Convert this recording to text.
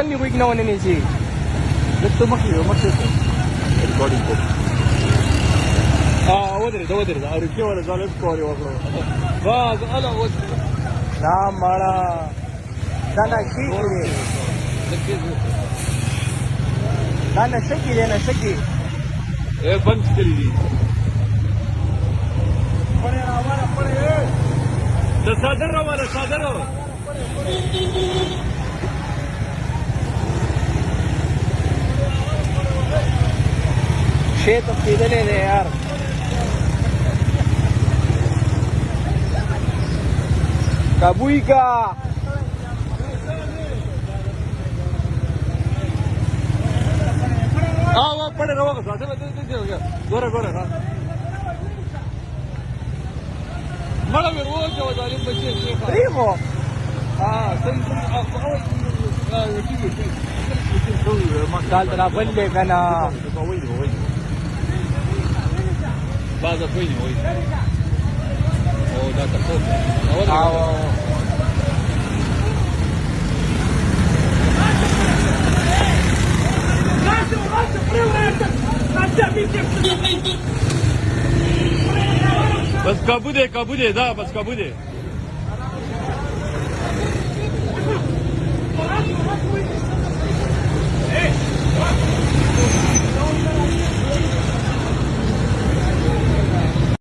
جنبي ويجنا وننسي لسه مخي الريكوردينج ودري أريكي ولا زال إسكوري وكله بس أنا ودري لا مرة أنا شكلي أنا شكلي إيه بنت تريدي ده صادره شيء تفصيل لي यार كابويكا वो पड़े रहो का साथ में गोरा مرة بيروح جوا دارين بشيء بريمو قال ترى بلغ انا بعد وين او ده تفوت بس كابو ده ده بس كابو ده